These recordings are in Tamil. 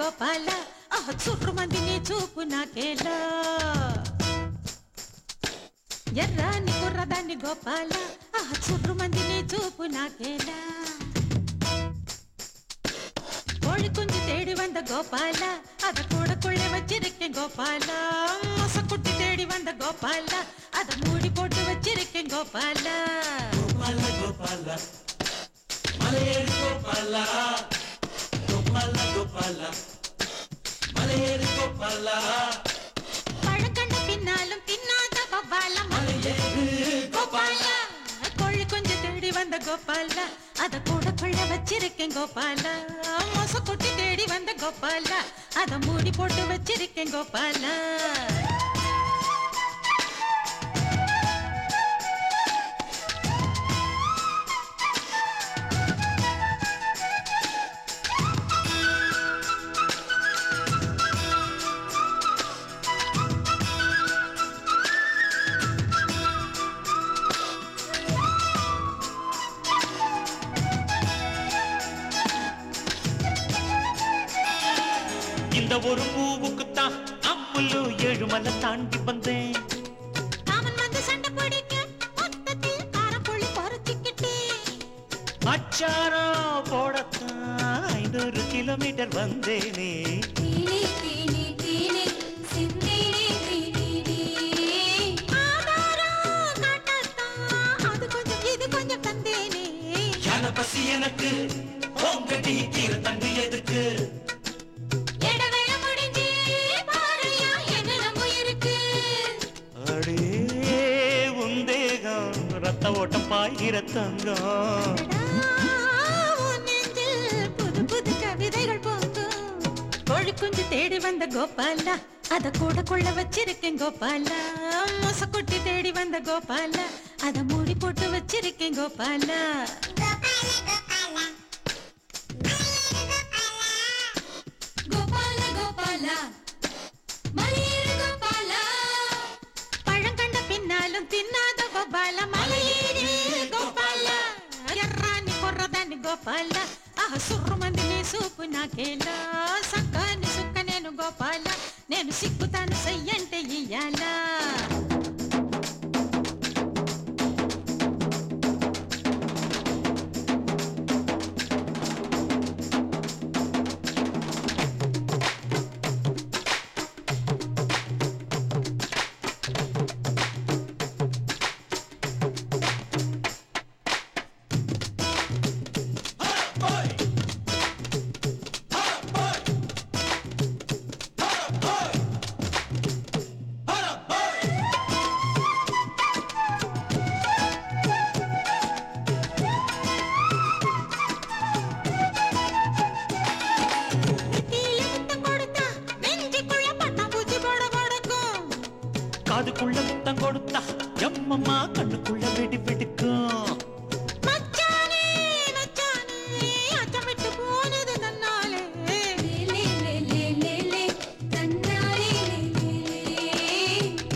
గోపాల చుర్రు మంది నీ చూపు నాకేలా ఎర్రాని కుర్రదాన్ని గోపాల చుర్రు మంది నీ చూపు నాకేలా கோழி குஞ்சு தேடி வந்த கோபால அத கூடக்குள்ளே வச்சிருக்கேன் கோபால மொசக்குட்டி தேடி வந்த கோபால அத மூடி போட்டு வச்சிருக்கேன் கோபால கோபால கோபால மலையேறு கோபால கோபால கோபால மலையேறு கோபால பழக்கண்ட பின்னாலும் பின்னாத கோபால மலையேறு கோபால கோழி குஞ்சு தேடி வந்த கோபால அத கூடக்குள்ளே வச்சிருக்கேன் கோபால மொசக்குட்டி தேடி வந்த கோபால அத மூடி போட்டு வச்சிருக்கேன் கோபால இந்த ஒரு பூவுக்குத்தான் அம்முலு ஏழுமலை தாண்டி வந்தேன் அவன் வந்து சண்டை பிடிக்க மொத்தத்தில் காரப்புள்ளி பறிச்சுக்கிட்டே அச்சாரா போடத்தான் 500 கிலோமீட்டர் வந்தேனே தீனி தீனி தீனி சிந்தினி தீனி ஆதாரம் காட்டத்தான் அது கொஞ்சம் இது கொஞ்சம் தந்தேனே யான பசி எனக்கு ஓங்கடி கீர தண்டு எதுக்கு ரத்த ஓட்டம் பாய்கிற தங்கம் புது புது கவிதைகள் போகும் கோழி குஞ்சு தேடி வந்த கோபால அத கூட கொள்ள வச்சிருக்கேன் கோபால மொசக்குட்டி தேடி வந்த கோபால அத மூடி போட்டு வச்சிருக்கேன் கோபால கோபால கோபால மலையேறு கோபால பழம் கண்ட பின்னாலும் தின்னாத கோபால மலையேறு கோபால ఎర్రాని కొర్రదాన్ని గోపాల సుర్రు మంది నీ సూపు నాకేలా సక్కాని సుక్క నేను గోపాల నేను సిక్కుతాను సయ్యంటే ఇయ్యాలా காதுக்குள்ள முத்தம் கொடுத்தா எம்மம்மா கண்ணுக்குள்ள வெடி வெடிக்கும் மச்சானே மச்சானே அச்சமிட்டு போனது தன்னாலே லே லே லே லே லே தன்னாலே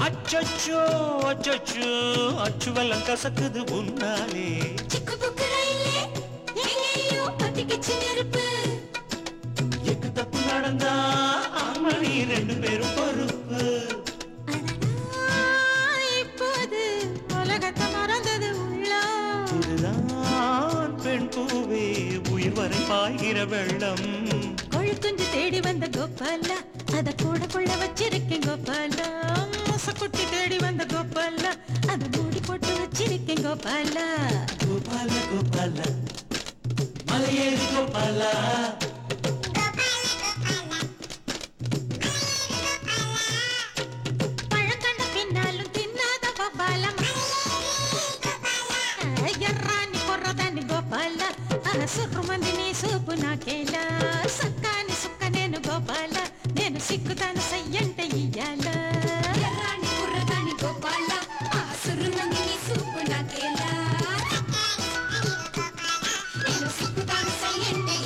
அச்சச்சோ அச்சச்சோ அச்சுவெல்லாம் கசக்குது உன்னாலே சிக்கு புக்கு ரயிலே எங்கேயோ பத்திக்கிச்சு நெருப்பு எக்கு தப்பு நடந்தா ஆமணி 2 பேரும் பொறுப்பு பெண் பூவே உயிர் வரை பாய்கிற வெள்ளம் கோழி குஞ்சு தேடி வந்த கோபால அத கூட கொள்ள வச்சிருக்கேன் கோபால மொசக்குட்டி தேடி வந்த கோபால அத மூடி போட்டு வச்சிருக்கேன் கோபால கோபால கோபால மலையேறு கோபால பழம் கண்ட பின்னாலும் தின்னாத கோபால ఎర్రాని కొర్రదాన్ని గోపాల సుర్రు మంది నీ సూపు నాకేలా సక్కాని సుక్క నేను గోపాల నేను సిక్కుతాను సయ్యంటే ఇయ్యాల ఎర్రాని కుర్రదాన్ని గోపాల సుర్రు మంది నీ సూపు నాకేలా నేను సిక్కుతాను సయ్యంటే